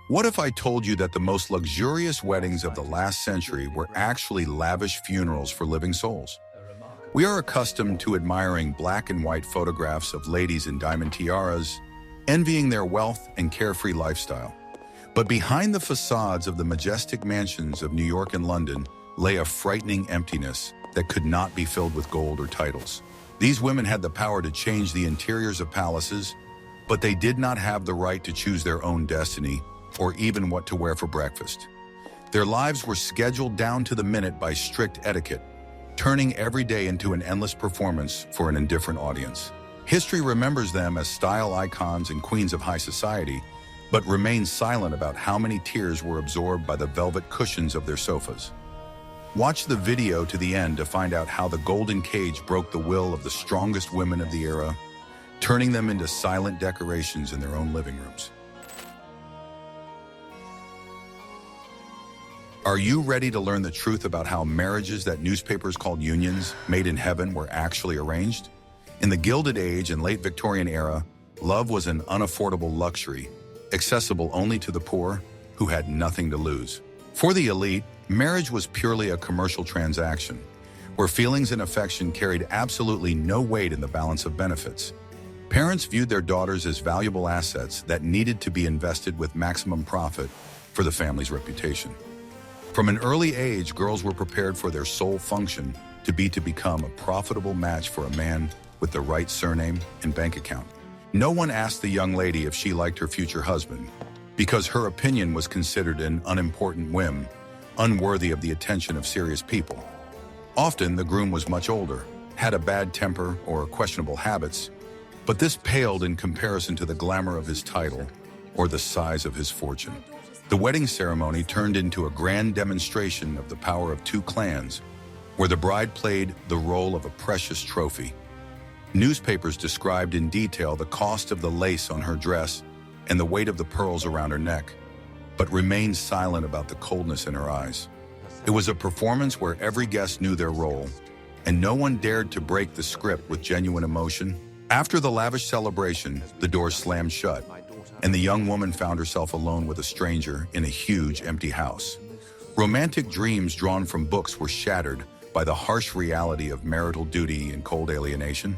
What if I told you that the most luxurious weddings of the last century were actually lavish funerals for living souls? We are accustomed to admiring black and white photographs of ladies in diamond tiaras, envying their wealth and carefree lifestyle. But behind the facades of the majestic mansions of New York and London lay a frightening emptiness that could not be filled with gold or titles. These women had the power to change the interiors of palaces, but they did not have the right to choose their own destiny or even what to wear for breakfast. Their lives were scheduled down to the minute by strict etiquette, turning every day into an endless performance for an indifferent audience. History remembers them as style icons and queens of high society, but remains silent about how many tears were absorbed by the velvet cushions of their sofas. Watch the video to the end to find out how the golden cage broke the will of the strongest women of the era, turning them into silent decorations in their own living rooms. Are you ready to learn the truth about how marriages that newspapers called unions made in heaven were actually arranged? In the Gilded Age and late Victorian era, love was an unaffordable luxury, accessible only to the poor who had nothing to lose. For the elite, marriage was purely a commercial transaction, where feelings and affection carried absolutely no weight in the balance of benefits. Parents viewed their daughters as valuable assets that needed to be invested with maximum profit for the family's reputation. From an early age, girls were prepared for their sole function to become a profitable match for a man with the right surname and bank account. No one asked the young lady if she liked her future husband, because her opinion was considered an unimportant whim, unworthy of the attention of serious people. Often, the groom was much older, had a bad temper or questionable habits, but this paled in comparison to the glamour of his title or the size of his fortune. The wedding ceremony turned into a grand demonstration of the power of two clans, where the bride played the role of a precious trophy. Newspapers described in detail the cost of the lace on her dress and the weight of the pearls around her neck, but remained silent about the coldness in her eyes. It was a performance where every guest knew their role, and no one dared to break the script with genuine emotion. After the lavish celebration, the doors slammed shut, and the young woman found herself alone with a stranger in a huge, empty house. Romantic dreams drawn from books were shattered by the harsh reality of marital duty and cold alienation.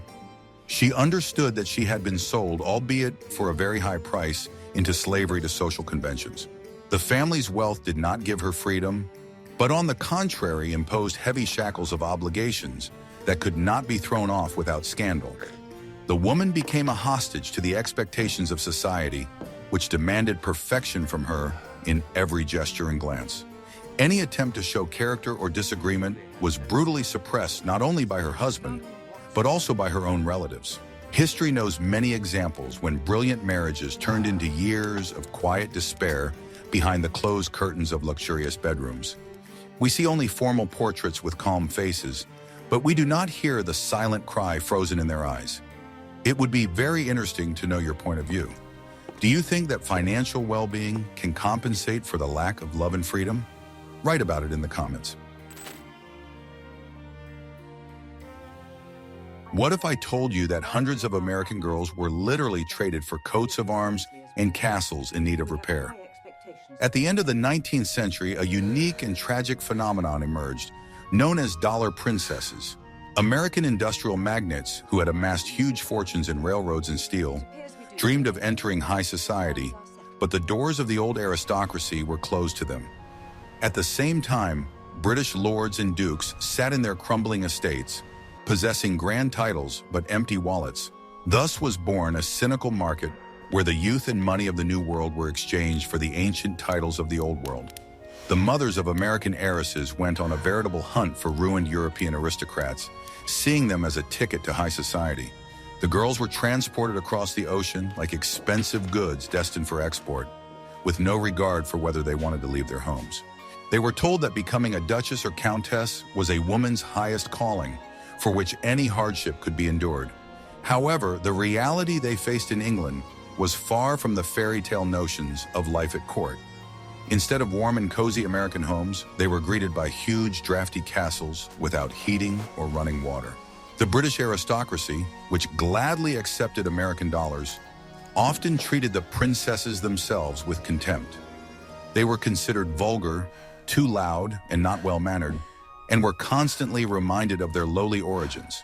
She understood that she had been sold, albeit for a very high price, into slavery to social conventions. The family's wealth did not give her freedom, but on the contrary imposed heavy shackles of obligations that could not be thrown off without scandal. The woman became a hostage to the expectations of society, which demanded perfection from her in every gesture and glance. Any attempt to show character or disagreement was brutally suppressed not only by her husband, but also by her own relatives. History knows many examples when brilliant marriages turned into years of quiet despair behind the closed curtains of luxurious bedrooms. We see only formal portraits with calm faces, but we do not hear the silent cry frozen in their eyes. It would be very interesting to know your point of view. Do you think that financial well-being can compensate for the lack of love and freedom? Write about it in the comments. What if I told you that hundreds of American girls were literally traded for coats of arms and castles in need of repair? At the end of the 19th century, a unique and tragic phenomenon emerged, known as dollar princesses. American industrial magnates who had amassed huge fortunes in railroads and steel dreamed of entering high society, but the doors of the old aristocracy were closed to them. At the same time, British lords and dukes sat in their crumbling estates, possessing grand titles but empty wallets. Thus was born a cynical market where the youth and money of the New World were exchanged for the ancient titles of the Old World. The mothers of American heiresses went on a veritable hunt for ruined European aristocrats, seeing them as a ticket to high society. The girls were transported across the ocean like expensive goods destined for export, with no regard for whether they wanted to leave their homes. They were told that becoming a duchess or countess was a woman's highest calling, for which any hardship could be endured. However, the reality they faced in England was far from the fairy tale notions of life at court. Instead of warm and cozy American homes, they were greeted by huge, drafty castles without heating or running water. The British aristocracy, which gladly accepted American dollars, often treated the princesses themselves with contempt. They were considered vulgar, too loud, and not well-mannered, and were constantly reminded of their lowly origins.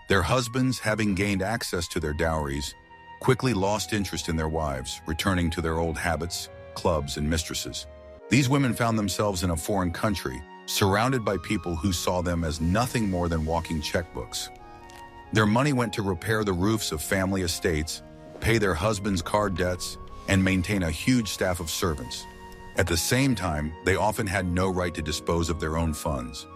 Their husbands, having gained access to their dowries, quickly lost interest in their wives, returning to their old habits, clubs, and mistresses. These women found themselves in a foreign country, surrounded by people who saw them as nothing more than walking checkbooks. Their money went to repair the roofs of family estates, pay their husbands' card debts, and maintain a huge staff of servants. At the same time, they often had no right to dispose of their own funds,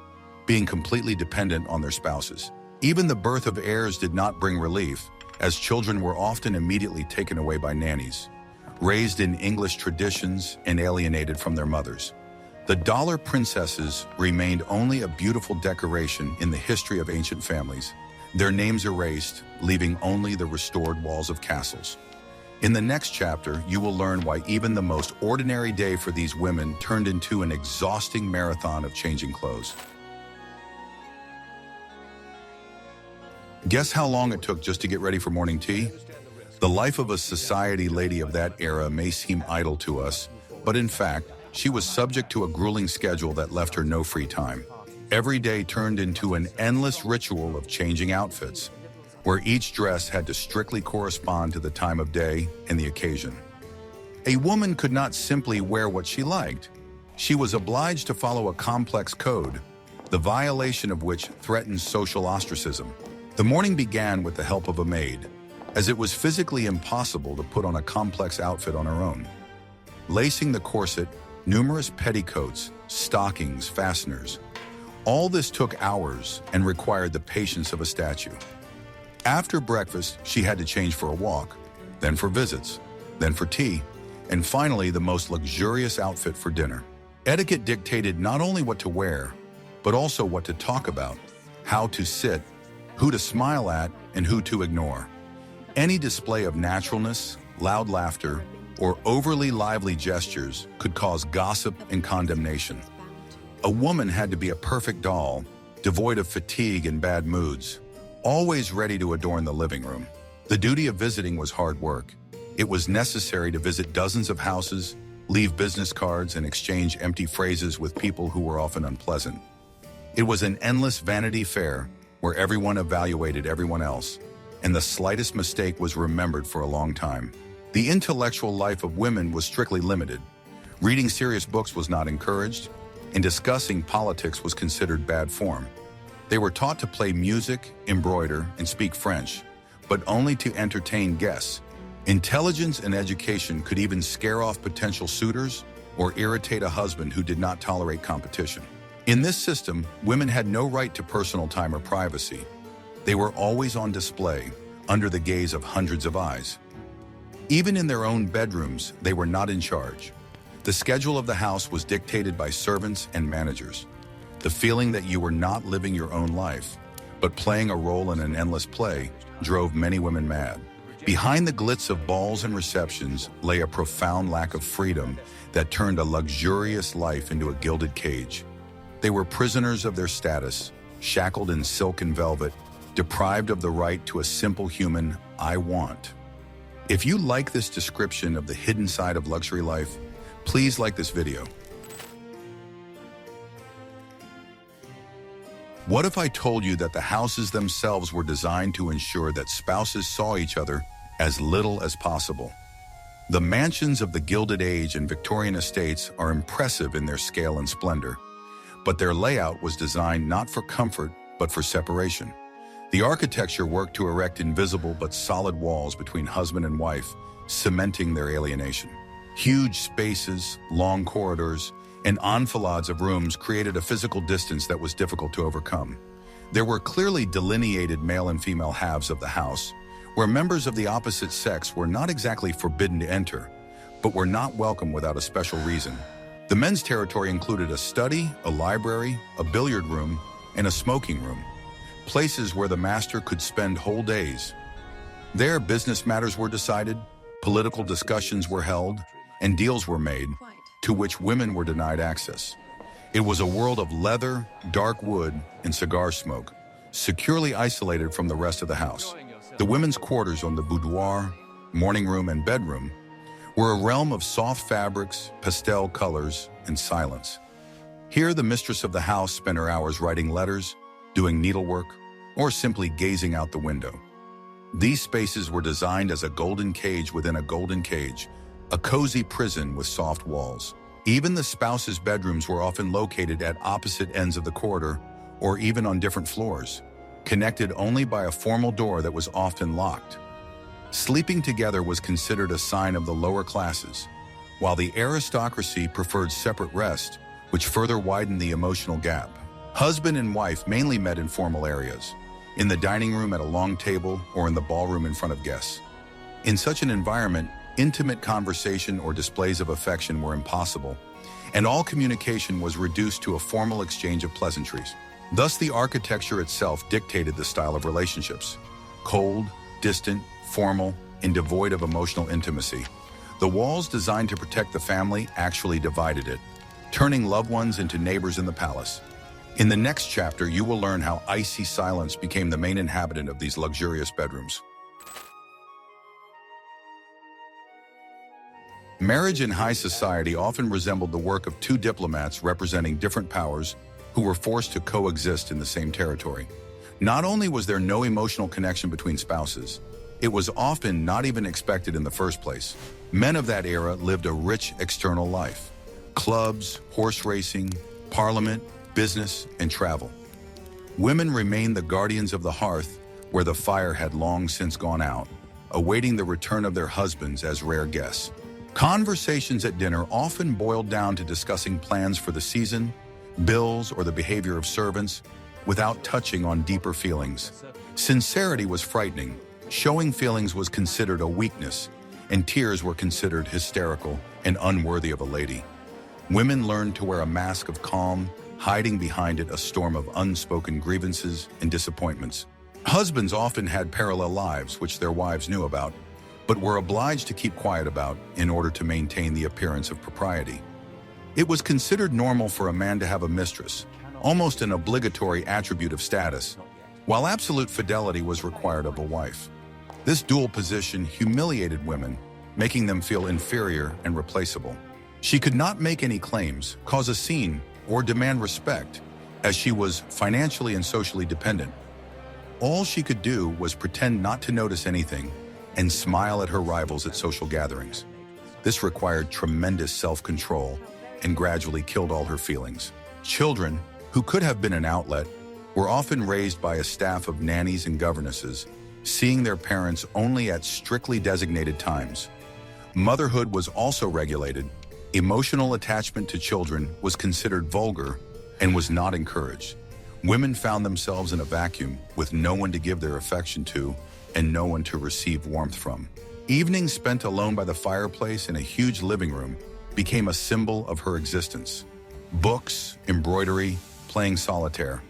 being completely dependent on their spouses. Even the birth of heirs did not bring relief, as children were often immediately taken away by nannies, raised in English traditions and alienated from their mothers. The dollar princesses remained only a beautiful decoration in the history of ancient families, their names erased, leaving only the restored walls of castles. In the next chapter, you will learn why even the most ordinary day for these women turned into an exhausting marathon of changing clothes. Guess how long it took just to get ready for morning tea? The life of a society lady of that era may seem idle to us, but in fact, she was subject to a grueling schedule that left her no free time. Every day turned into an endless ritual of changing outfits, where each dress had to strictly correspond to the time of day and the occasion. A woman could not simply wear what she liked. She was obliged to follow a complex code, the violation of which threatened social ostracism. The morning began with the help of a maid, as it was physically impossible to put on a complex outfit on her own. Lacing the corset, numerous petticoats, stockings, fasteners. All this took hours and required the patience of a statue. After breakfast, she had to change for a walk, then for visits, then for tea, and finally the most luxurious outfit for dinner. Etiquette dictated not only what to wear, but also what to talk about, how to sit, who to smile at, and who to ignore. Any display of naturalness, loud laughter, or overly lively gestures could cause gossip and condemnation. A woman had to be a perfect doll, devoid of fatigue and bad moods, always ready to adorn the living room. The duty of visiting was hard work. It was necessary to visit dozens of houses, leave business cards, and exchange empty phrases with people who were often unpleasant. It was an endless Vanity Fair where everyone evaluated everyone else, and the slightest mistake was remembered for a long time. The intellectual life of women was strictly limited. Reading serious books was not encouraged, and discussing politics was considered bad form. They were taught to play music, embroider, and speak French, but only to entertain guests. Intelligence and education could even scare off potential suitors or irritate a husband who did not tolerate competition. In this system, women had no right to personal time or privacy. They were always on display, under the gaze of hundreds of eyes. Even in their own bedrooms, they were not in charge. The schedule of the house was dictated by servants and managers. The feeling that you were not living your own life, but playing a role in an endless play, drove many women mad. Behind the glitz of balls and receptions lay a profound lack of freedom that turned a luxurious life into a gilded cage. They were prisoners of their status, shackled in silk and velvet, deprived of the right to a simple human "I want." If you like this description of the hidden side of luxury life, please like this video. What if I told you that the houses themselves were designed to ensure that spouses saw each other as little as possible? The mansions of the Gilded Age and Victorian estates are impressive in their scale and splendor, but their layout was designed not for comfort, but for separation. The architecture worked to erect invisible but solid walls between husband and wife, cementing their alienation. Huge spaces, long corridors, and enfilades of rooms created a physical distance that was difficult to overcome. There were clearly delineated male and female halves of the house, where members of the opposite sex were not exactly forbidden to enter, but were not welcome without a special reason. The men's territory included a study, a library, a billiard room, and a smoking room, places where the master could spend whole days. There, business matters were decided, political discussions were held, and deals were made, to which women were denied access. It was a world of leather, dark wood, and cigar smoke, securely isolated from the rest of the house. The women's quarters on the boudoir, morning room, and bedroom were a realm of soft fabrics, pastel colors, and silence. Here, the mistress of the house spent her hours writing letters, doing needlework, or simply gazing out the window. These spaces were designed as a golden cage within a golden cage, a cozy prison with soft walls. Even the spouse's bedrooms were often located at opposite ends of the corridor, or even on different floors, connected only by a formal door that was often locked. Sleeping together was considered a sign of the lower classes, while the aristocracy preferred separate rest, which further widened the emotional gap. Husband and wife mainly met in formal areas, in the dining room at a long table or in the ballroom in front of guests. In such an environment, intimate conversation or displays of affection were impossible, and all communication was reduced to a formal exchange of pleasantries. Thus, the architecture itself dictated the style of relationships: cold, distant, formal, and devoid of emotional intimacy. The walls designed to protect the family actually divided it, turning loved ones into neighbors in the palace. In the next chapter, you will learn how icy silence became the main inhabitant of these luxurious bedrooms. Marriage in high society often resembled the work of two diplomats representing different powers who were forced to coexist in the same territory. Not only was there no emotional connection between spouses, it was often not even expected in the first place. Men of that era lived a rich external life: clubs, horse racing, parliament, business, and travel. Women remained the guardians of the hearth, where the fire had long since gone out, awaiting the return of their husbands as rare guests. Conversations at dinner often boiled down to discussing plans for the season, bills, or the behavior of servants, without touching on deeper feelings. Sincerity was frightening, showing feelings was considered a weakness, and tears were considered hysterical and unworthy of a lady. Women learned to wear a mask of calm, hiding behind it a storm of unspoken grievances and disappointments. Husbands often had parallel lives which their wives knew about, but were obliged to keep quiet about in order to maintain the appearance of propriety. It was considered normal for a man to have a mistress, almost an obligatory attribute of status, while absolute fidelity was required of a wife. This dual position humiliated women, making them feel inferior and replaceable. She could not make any claims, cause a scene, or demand respect, as she was financially and socially dependent. All she could do was pretend not to notice anything and smile at her rivals at social gatherings. This required tremendous self-control and gradually killed all her feelings. Children, who could have been an outlet, were often raised by a staff of nannies and governesses, seeing their parents only at strictly designated times. Motherhood was also regulated. Emotional attachment to children was considered vulgar and was not encouraged. Women found themselves in a vacuum with no one to give their affection to and no one to receive warmth from. Evenings spent alone by the fireplace in a huge living room became a symbol of her existence. Books, embroidery, playing solitaire.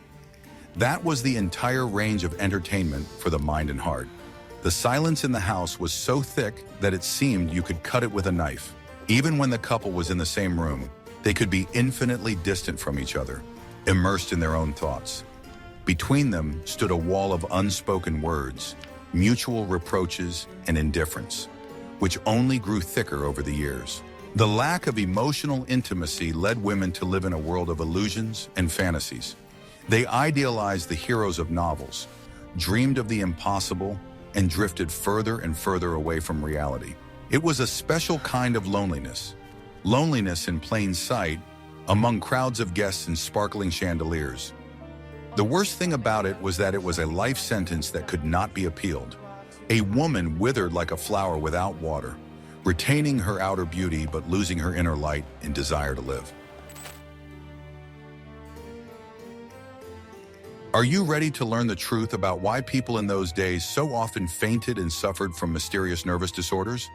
That was the entire range of entertainment for the mind and heart. The silence in the house was so thick that it seemed you could cut it with a knife. Even when the couple was in the same room, they could be infinitely distant from each other, immersed in their own thoughts. Between them stood a wall of unspoken words, mutual reproaches, and indifference, which only grew thicker over the years. The lack of emotional intimacy led women to live in a world of illusions and fantasies. They idealized the heroes of novels, dreamed of the impossible, and drifted further and further away from reality. It was a special kind of loneliness. Loneliness in plain sight, among crowds of guests and sparkling chandeliers. The worst thing about it was that it was a life sentence that could not be appealed. A woman withered like a flower without water, retaining her outer beauty but losing her inner light and desire to live. Are you ready to learn the truth about why people in those days so often fainted and suffered from mysterious nervous disorders?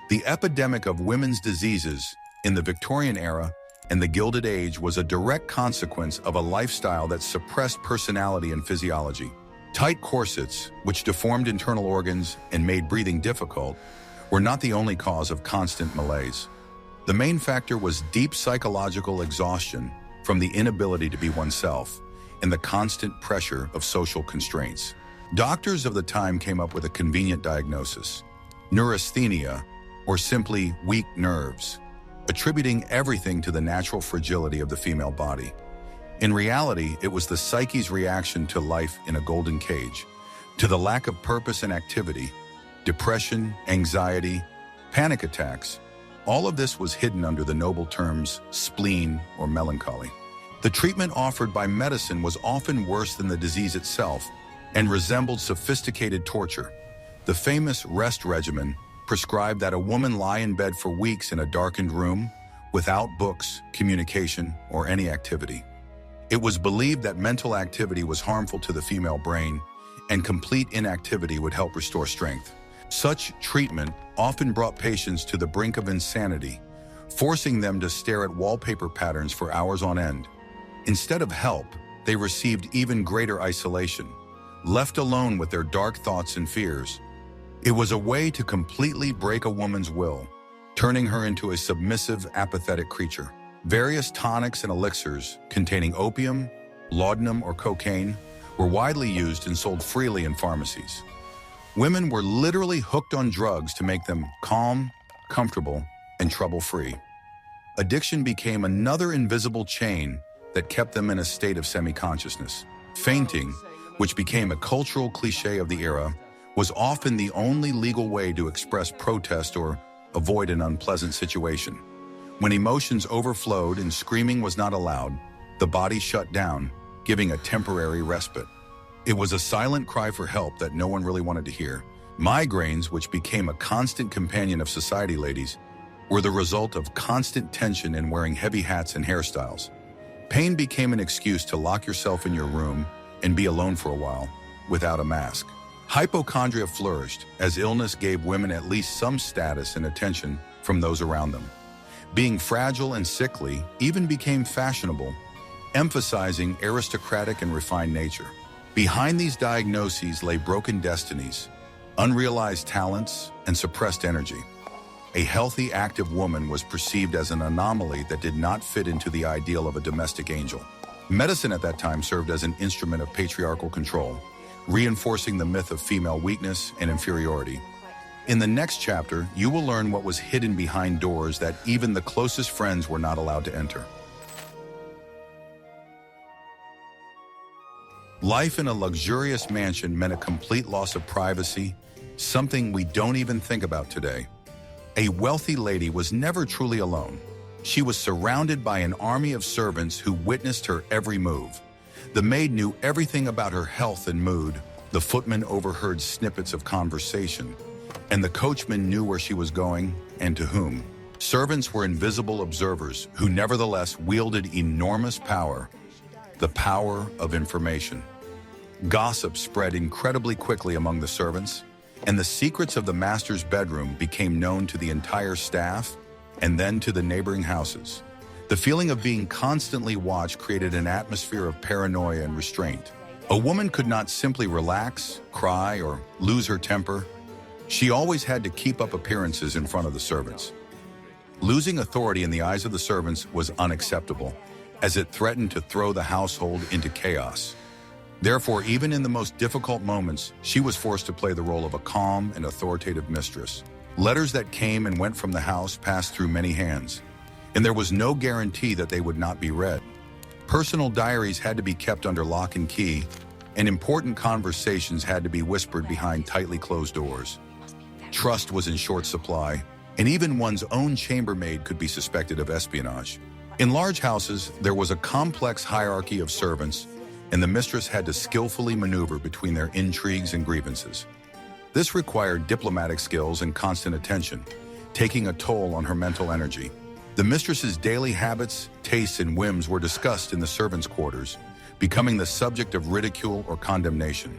The epidemic of women's diseases in the Victorian era and the Gilded Age was a direct consequence of a lifestyle that suppressed personality and physiology. Tight corsets, which deformed internal organs and made breathing difficult, were not the only cause of constant malaise. The main factor was deep psychological exhaustion from the inability to be oneself and the constant pressure of social constraints. Doctors of the time came up with a convenient diagnosis: neurasthenia, or simply weak nerves, attributing everything to the natural fragility of the female body. In reality, it was the psyche's reaction to life in a golden cage, to the lack of purpose and activity, depression, anxiety, panic attacks. All of this was hidden under the noble terms spleen or melancholy. The treatment offered by medicine was often worse than the disease itself and resembled sophisticated torture. The famous rest regimen prescribed that a woman lie in bed for weeks in a darkened room without books, communication, or any activity. It was believed that mental activity was harmful to the female brain and complete inactivity would help restore strength. Such treatment often brought patients to the brink of insanity, forcing them to stare at wallpaper patterns for hours on end. Instead of help, they received even greater isolation, left alone with their dark thoughts and fears. It was a way to completely break a woman's will, turning her into a submissive, apathetic creature. Various tonics and elixirs containing opium, laudanum, or cocaine were widely used and sold freely in pharmacies. Women were literally hooked on drugs to make them calm, comfortable, and trouble-free. Addiction became another invisible chain that kept them in a state of semi-consciousness. Fainting, which became a cultural cliché of the era, was often the only legal way to express protest or avoid an unpleasant situation. When emotions overflowed and screaming was not allowed, the body shut down, giving a temporary respite. It was a silent cry for help that no one really wanted to hear. Migraines, which became a constant companion of society ladies, were the result of constant tension and wearing heavy hats and hairstyles. Pain became an excuse to lock yourself in your room and be alone for a while, without a mask. Hypochondria flourished as illness gave women at least some status and attention from those around them. Being fragile and sickly even became fashionable, emphasizing aristocratic and refined nature. Behind these diagnoses lay broken destinies, unrealized talents, and suppressed energy. A healthy, active woman was perceived as an anomaly that did not fit into the ideal of a domestic angel. Medicine at that time served as an instrument of patriarchal control, reinforcing the myth of female weakness and inferiority. In the next chapter, you will learn what was hidden behind doors that even the closest friends were not allowed to enter. Life in a luxurious mansion meant a complete loss of privacy, something we don't even think about today. A wealthy lady was never truly alone. She was surrounded by an army of servants who witnessed her every move. The maid knew everything about her health and mood, the footman overheard snippets of conversation, and the coachman knew where she was going and to whom. Servants were invisible observers who nevertheless wielded enormous power, the power of information. Gossip spread incredibly quickly among the servants, and the secrets of the master's bedroom became known to the entire staff and then to the neighboring houses. The feeling of being constantly watched created an atmosphere of paranoia and restraint. A woman could not simply relax, cry, or lose her temper. She always had to keep up appearances in front of the servants. Losing authority in the eyes of the servants was unacceptable, as it threatened to throw the household into chaos. Therefore, even in the most difficult moments, she was forced to play the role of a calm and authoritative mistress. Letters that came and went from the house passed through many hands, and there was no guarantee that they would not be read. Personal diaries had to be kept under lock and key, and important conversations had to be whispered behind tightly closed doors. Trust was in short supply, and even one's own chambermaid could be suspected of espionage. In large houses, there was a complex hierarchy of servants, and the mistress had to skillfully maneuver between their intrigues and grievances. This required diplomatic skills and constant attention, taking a toll on her mental energy. The mistress's daily habits, tastes, and whims were discussed in the servants' quarters, becoming the subject of ridicule or condemnation.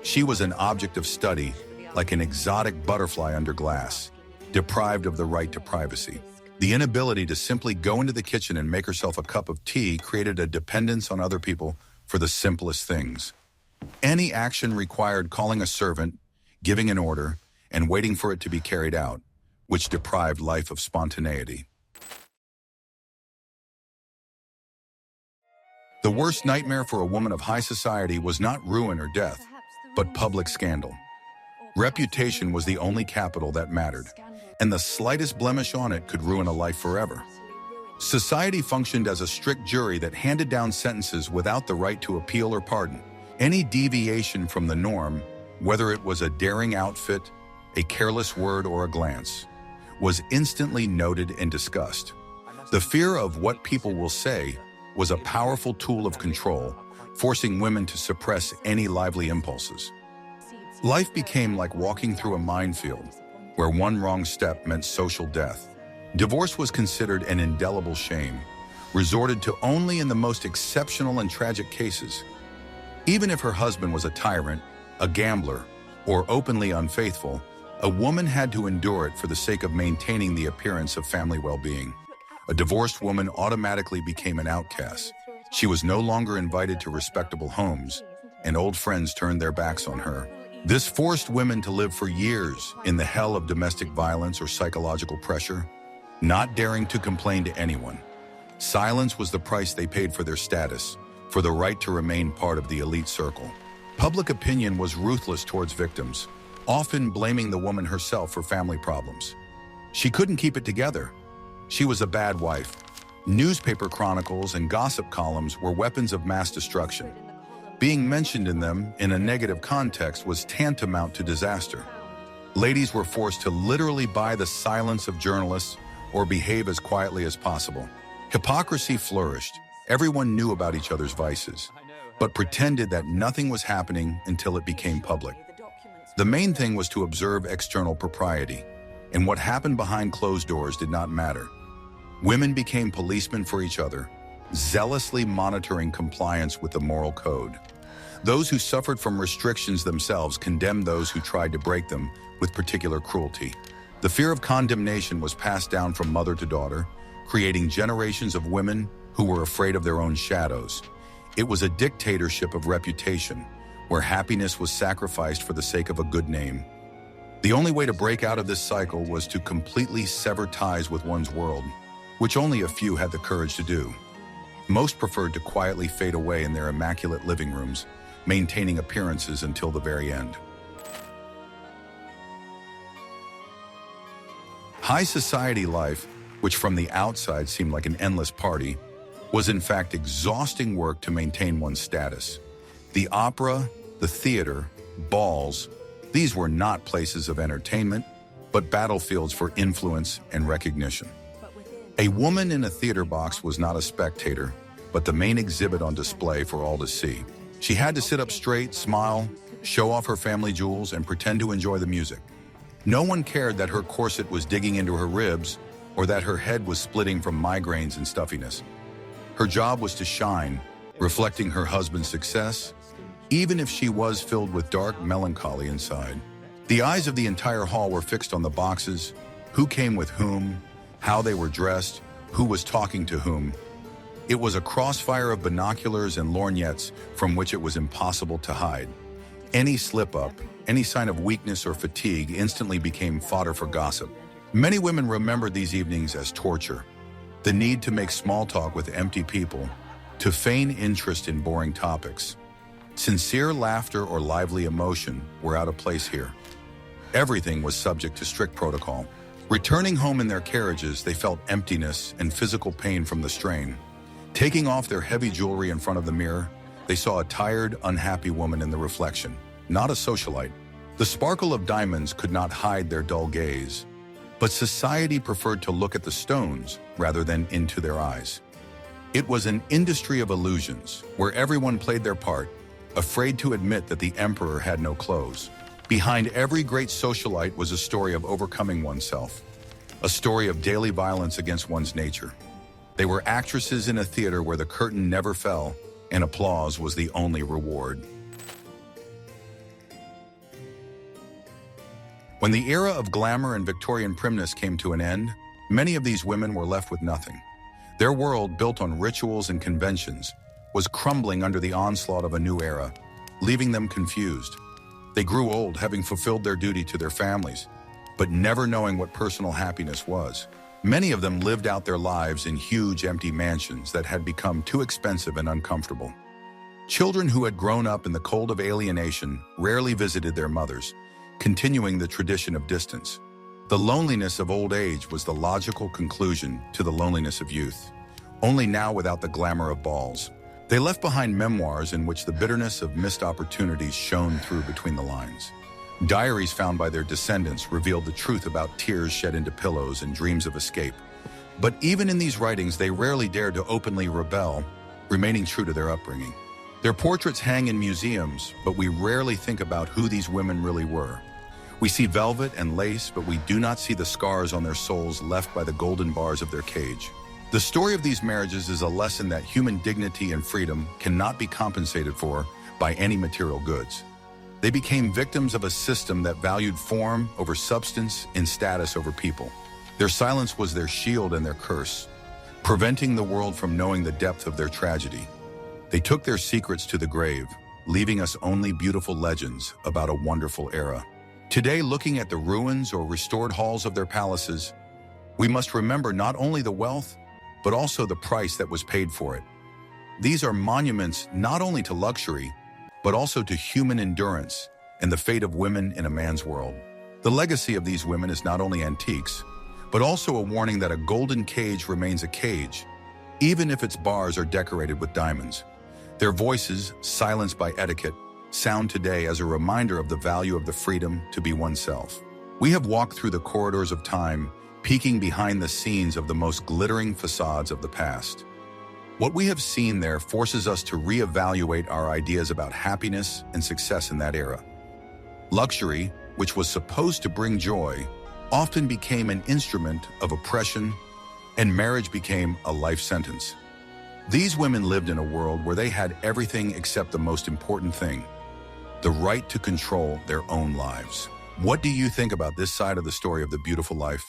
She was an object of study, like an exotic butterfly under glass, deprived of the right to privacy. The inability to simply go into the kitchen and make herself a cup of tea created a dependence on other people for the simplest things. Any action required calling a servant, giving an order, and waiting for it to be carried out, which deprived life of spontaneity. The worst nightmare for a woman of high society was not ruin or death, but public scandal. Reputation was the only capital that mattered, and the slightest blemish on it could ruin a life forever. Society functioned as a strict jury that handed down sentences without the right to appeal or pardon. Any deviation from the norm, whether it was a daring outfit, a careless word, or a glance, was instantly noted and discussed. The fear of what people will say was a powerful tool of control, forcing women to suppress any lively impulses. Life became like walking through a minefield, where one wrong step meant social death. Divorce was considered an indelible shame, resorted to only in the most exceptional and tragic cases. Even if her husband was a tyrant, a gambler, or openly unfaithful, a woman had to endure it for the sake of maintaining the appearance of family well-being. A divorced woman automatically became an outcast. She was no longer invited to respectable homes, and old friends turned their backs on her. This forced women to live for years in the hell of domestic violence or psychological pressure, not daring to complain to anyone. Silence was the price they paid for their status, for the right to remain part of the elite circle. Public opinion was ruthless towards victims, often blaming the woman herself for family problems. She couldn't keep it together. She was a bad wife. Newspaper chronicles and gossip columns were weapons of mass destruction. Being mentioned in them in a negative context was tantamount to disaster. Ladies were forced to literally buy the silence of journalists or behave as quietly as possible. Hypocrisy flourished. Everyone knew about each other's vices, but pretended that nothing was happening until it became public. The main thing was to observe external propriety, and what happened behind closed doors did not matter. Women became policemen for each other, zealously monitoring compliance with the moral code. Those who suffered from restrictions themselves condemned those who tried to break them with particular cruelty. The fear of condemnation was passed down from mother to daughter, creating generations of women who were afraid of their own shadows. It was a dictatorship of reputation, where happiness was sacrificed for the sake of a good name. The only way to break out of this cycle was to completely sever ties with one's world, which only a few had the courage to do. Most preferred to quietly fade away in their immaculate living rooms, maintaining appearances until the very end. High society life, which from the outside seemed like an endless party, was in fact exhausting work to maintain one's status. The opera, the theater, balls, these were not places of entertainment, but battlefields for influence and recognition. A woman in a theater box was not a spectator, but the main exhibit on display for all to see. She had to sit up straight, smile, show off her family jewels, and pretend to enjoy the music. No one cared that her corset was digging into her ribs or that her head was splitting from migraines and stuffiness. Her job was to shine, reflecting her husband's success, even if she was filled with dark melancholy inside. The eyes of the entire hall were fixed on the boxes, who came with whom, how they were dressed, who was talking to whom. It was a crossfire of binoculars and lorgnettes from which it was impossible to hide. Any slip-up, any sign of weakness or fatigue instantly became fodder for gossip. Many women remembered these evenings as torture. The need to make small talk with empty people, to feign interest in boring topics. Sincere laughter or lively emotion were out of place here. Everything was subject to strict protocol. Returning home in their carriages, they felt emptiness and physical pain from the strain. Taking off their heavy jewelry in front of the mirror, they saw a tired, unhappy woman in the reflection, not a socialite. The sparkle of diamonds could not hide their dull gaze, but society preferred to look at the stones rather than into their eyes. It was an industry of illusions, where everyone played their part, afraid to admit that the emperor had no clothes. Behind every great socialite was a story of overcoming oneself, a story of daily violence against one's nature. They were actresses in a theater where the curtain never fell, and applause was the only reward. When the era of glamour and Victorian primness came to an end, many of these women were left with nothing. Their world, built on rituals and conventions, was crumbling under the onslaught of a new era, leaving them confused. They grew old, having fulfilled their duty to their families, but never knowing what personal happiness was. Many of them lived out their lives in huge, empty mansions that had become too expensive and uncomfortable. Children who had grown up in the cold of alienation rarely visited their mothers, continuing the tradition of distance. The loneliness of old age was the logical conclusion to the loneliness of youth, only now without the glamour of balls. They left behind memoirs in which the bitterness of missed opportunities shone through between the lines. Diaries found by their descendants revealed the truth about tears shed into pillows and dreams of escape. But even in these writings, they rarely dared to openly rebel, remaining true to their upbringing. Their portraits hang in museums, but we rarely think about who these women really were. We see velvet and lace, but we do not see the scars on their souls left by the golden bars of their cage. The story of these marriages is a lesson that human dignity and freedom cannot be compensated for by any material goods. They became victims of a system that valued form over substance and status over people. Their silence was their shield and their curse, preventing the world from knowing the depth of their tragedy. They took their secrets to the grave, leaving us only beautiful legends about a wonderful era. Today, looking at the ruins or restored halls of their palaces, we must remember not only the wealth, but also the price that was paid for it. These are monuments not only to luxury, but also to human endurance and the fate of women in a man's world. The legacy of these women is not only antiques, but also a warning that a golden cage remains a cage, even if its bars are decorated with diamonds. Their voices, silenced by etiquette, sound today as a reminder of the value of the freedom to be oneself. We have walked through the corridors of time, peeking behind the scenes of the most glittering facades of the past. What we have seen there forces us to reevaluate our ideas about happiness and success in that era. Luxury, which was supposed to bring joy, often became an instrument of oppression, and marriage became a life sentence. These women lived in a world where they had everything except the most important thing: the right to control their own lives. What do you think about this side of the story of the beautiful life?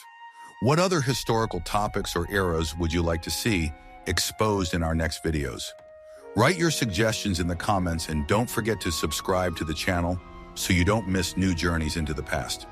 What other historical topics or eras would you like to see exposed in our next videos? Write your suggestions in the comments and don't forget to subscribe to the channel so you don't miss new journeys into the past.